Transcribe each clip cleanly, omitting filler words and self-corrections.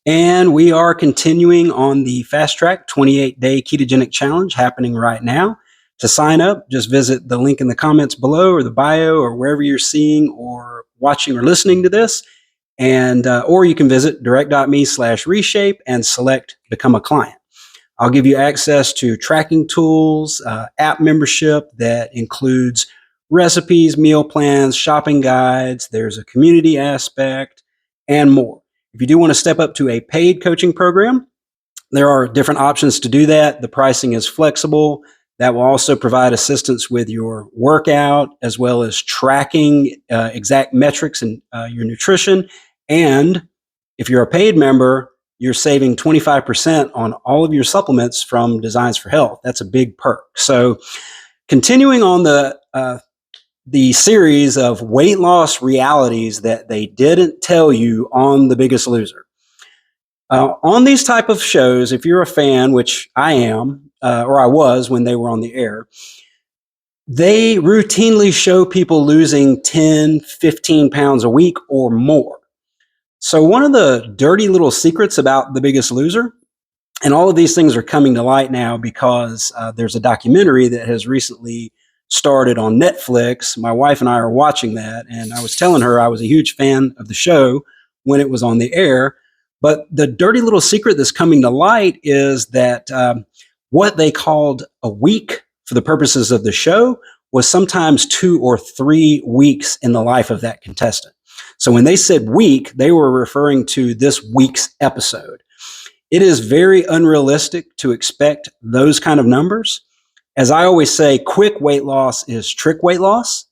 And we are continuing on the Fast Track 28-day Ketogenic Challenge happening right now. To sign up, just visit the link in the comments below or the bio or wherever you're seeing or watching or listening to this. And or you can visit direct.me/reshape and select Become a Client. I'll give you access to tracking tools, app membership that includes recipes, meal plans, shopping guides. There's a community aspect and more. If you do want to step up to a paid coaching program, there are different options to do that. The pricing is flexible. That will also provide assistance with your workout as well as tracking exact metrics and your nutrition. And if you're a paid member, you're saving 25% on all of your supplements from Designs for Health. That's a big perk. So continuing on the series of weight loss realities that they didn't tell you on The Biggest Loser. On these type of shows, if you're a fan, which I am, or I was when they were on the air, they routinely show people losing 10, 15 pounds a week or more. So one of the dirty little secrets about The Biggest Loser, and all of these things are coming to light now because there's a documentary that has recently started on Netflix. My wife and I are watching that, and I was telling her I was a huge fan of the show when it was on the air. But the dirty little secret that's coming to light is that what they called a week for the purposes of the show was sometimes 2 or 3 weeks in the life of that contestant. So when they said week, they were referring to this week's episode. It is very unrealistic to expect those kind of numbers. As I always say, quick weight loss is trick weight loss.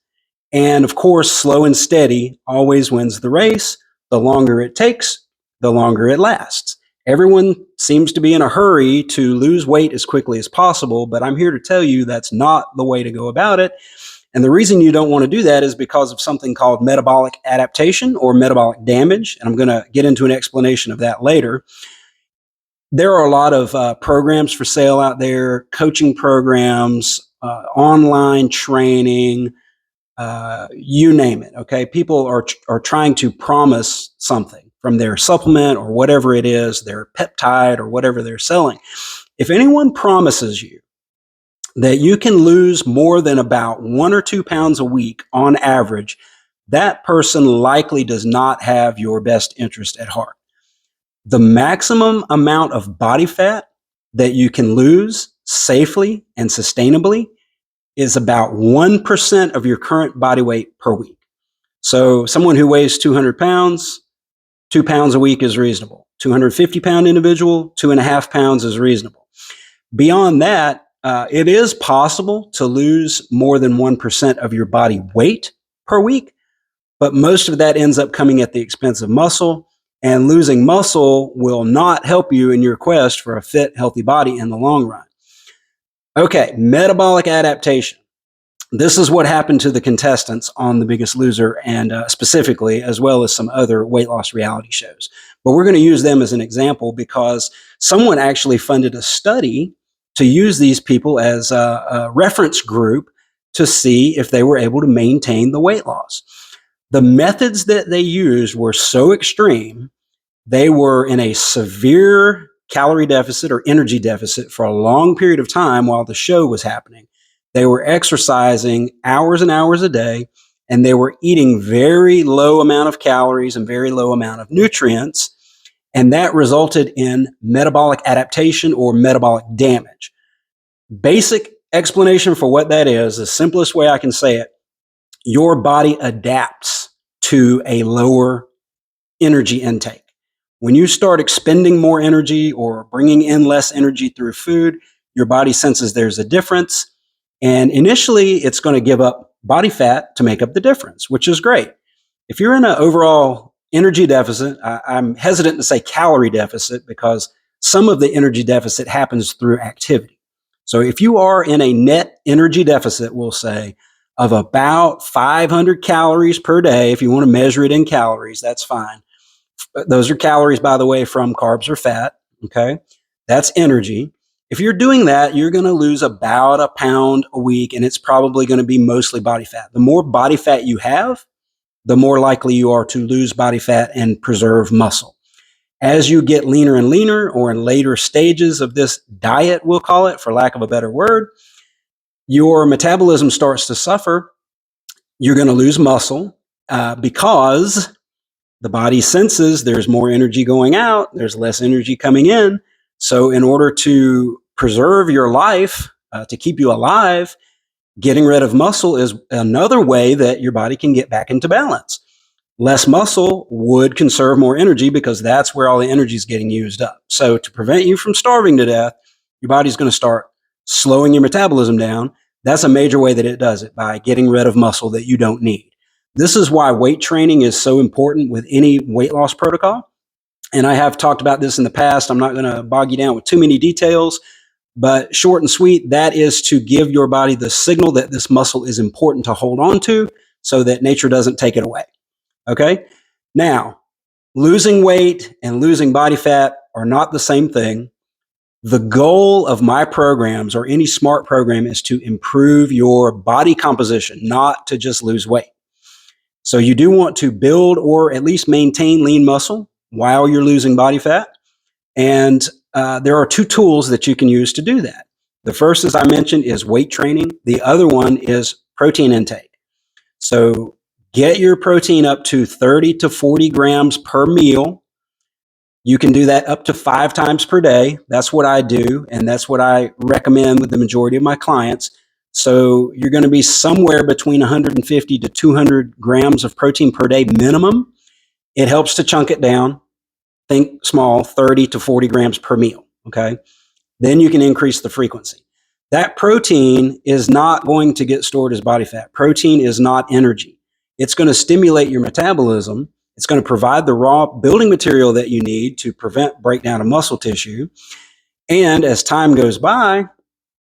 And of course, slow and steady always wins the race. The longer it takes, the longer it lasts. Everyone seems to be in a hurry to lose weight as quickly as possible, but I'm here to tell you that's not the way to go about it. And the reason you don't want to do that is because of something called metabolic adaptation or metabolic damage. And I'm going to get into an explanation of that later. There are a lot of programs for sale out there, coaching programs, online training, you name it. Okay. People are trying to promise something from their supplement or whatever it is, their peptide or whatever they're selling. If anyone promises you that you can lose more than about 1 or 2 pounds a week on average, that person likely does not have your best interest at heart. The maximum amount of body fat that you can lose safely and sustainably is about 1% of your current body weight per week. So someone who weighs 200 pounds, 2 pounds a week is reasonable. 250-pound individual, 2.5 pounds is reasonable. Beyond that, it is possible to lose more than 1% of your body weight per week, but most of that ends up coming at the expense of muscle, and losing muscle will not help you in your quest for a fit, healthy body in the long run. Okay, metabolic adaptation. This is what happened to the contestants on The Biggest Loser, and specifically, as well as some other weight loss reality shows. But we're going to use them as an example because someone actually funded a study to use these people as a reference group to see if they were able to maintain the weight loss. The methods that they used were so extreme. They were in a severe calorie deficit or energy deficit for a long period of time while the show was happening. They were exercising hours and hours a day, and they were eating very low amount of calories and very low amount of nutrients. And that resulted in metabolic adaptation or metabolic damage. Basic explanation for what that is, the simplest way I can say it, your body adapts to a lower energy intake. When you start expending more energy or bringing in less energy through food, your body senses there's a difference. And initially, it's going to give up body fat to make up the difference, which is great. If you're in an overall energy deficit, I'm hesitant to say calorie deficit because some of the energy deficit happens through activity. So if you are in a net energy deficit, we'll say, of about 500 calories per day, if you want to measure it in calories, that's fine. Those are calories, by the way, from carbs or fat. Okay. That's energy. If you're doing that, you're going to lose about 1 pound a week, and it's probably going to be mostly body fat. The more body fat you have, the more likely you are to lose body fat and preserve muscle. As you get leaner and leaner, or in later stages of this diet, we'll call it, for lack of a better word, your metabolism starts to suffer. You're going to lose muscle because the body senses there's more energy going out, there's less energy coming in. So in order to preserve your life, to keep you alive, getting rid of muscle is another way that your body can get back into balance. Less muscle would conserve more energy because that's where all the energy is getting used up. So to prevent you from starving to death, your body's going to start slowing your metabolism down. That's a major way that it does it, by getting rid of muscle that you don't need. This is why weight training is so important with any weight loss protocol. And I have talked about this in the past. I'm not going to bog you down with too many details, but short and sweet, that is to give your body the signal that this muscle is important to hold on to so that nature doesn't take it away. Okay? Now, losing weight and losing body fat are not the same thing. The goal of my programs, or any SMART program, is to improve your body composition, not to just lose weight. So you do want to build or at least maintain lean muscle while you're losing body fat. And there are two tools that you can use to do that. The first, as I mentioned, is weight training. The other one is protein intake. So get your protein up to 30 to 40 grams per meal. You can do that up to 5 times per day. That's what I do, and that's what I recommend with the majority of my clients. So you're going to be somewhere between 150 to 200 grams of protein per day minimum. It helps to chunk it down. Think small, 30 to 40 grams per meal, okay? Then you can increase the frequency. That protein is not going to get stored as body fat. Protein is not energy. It's going to stimulate your metabolism. It's going to provide the raw building material that you need to prevent breakdown of muscle tissue. And as time goes by,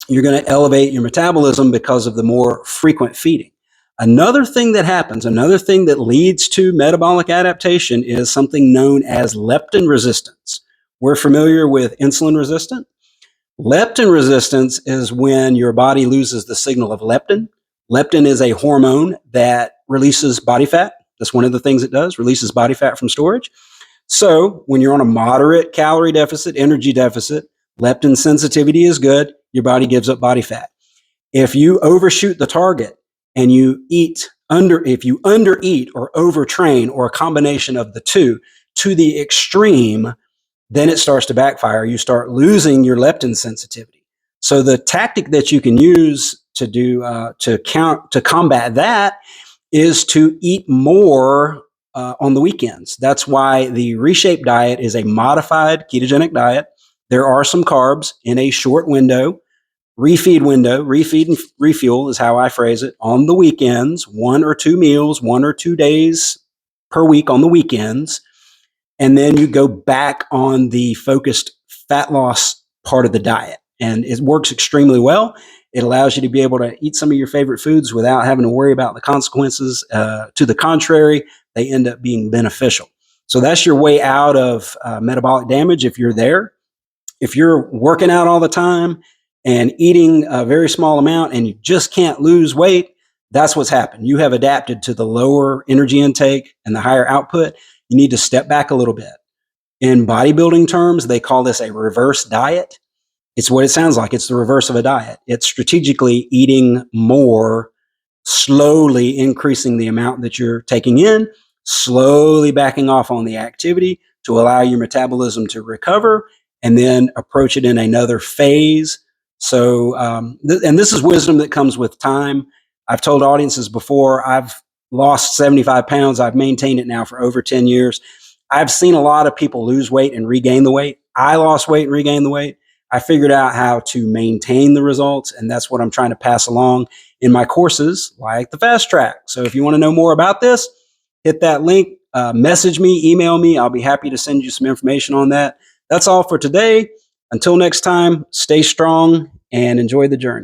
you're going to elevate your metabolism because of the more frequent feeding. Another thing that happens, another thing that leads to metabolic adaptation, is something known as leptin resistance. We're familiar with insulin resistant. Leptin resistance is when your body loses the signal of leptin. Leptin is a hormone that releases body fat. That's one of the things it does, releases body fat from storage. So when you're on a moderate calorie deficit, energy deficit, leptin sensitivity is good. Your body gives up body fat. If you overshoot the target and if you undereat or overtrain, or a combination of the two to the extreme, then it starts to backfire. You start losing your leptin sensitivity. So the tactic that you can use to combat that is to eat more on the weekends. That's why the Reshape diet is a modified ketogenic diet. There are some carbs in a short window. Refeed and refuel is how I phrase it, on the weekends, 1 or 2 meals, 1 or 2 days per week on the weekends. And then you go back on the focused fat loss part of the diet. And it works extremely well. It allows you to be able to eat some of your favorite foods without having to worry about the consequences. To the contrary, they end up being beneficial. So that's your way out of metabolic damage if you're there. If you're working out all the time and eating a very small amount and you just can't lose weight, that's what's happened. You have adapted to the lower energy intake and the higher output. You need to step back a little bit. In bodybuilding terms, they call this a reverse diet. It's what it sounds like. It's the reverse of a diet. It's strategically eating more, slowly increasing the amount that you're taking in, slowly backing off on the activity to allow your metabolism to recover, and then approach it in another phase. So, and this is wisdom that comes with time. I've told audiences before, I've lost 75 pounds. I've maintained it now for over 10 years. I've seen a lot of people lose weight and regain the weight. I lost weight and regained the weight. I figured out how to maintain the results, and that's what I'm trying to pass along in my courses, like the Fast Track. So if you want to know more about this, hit that link, message me, email me. I'll be happy to send you some information on that. That's all for today. Until next time, stay strong and enjoy the journey.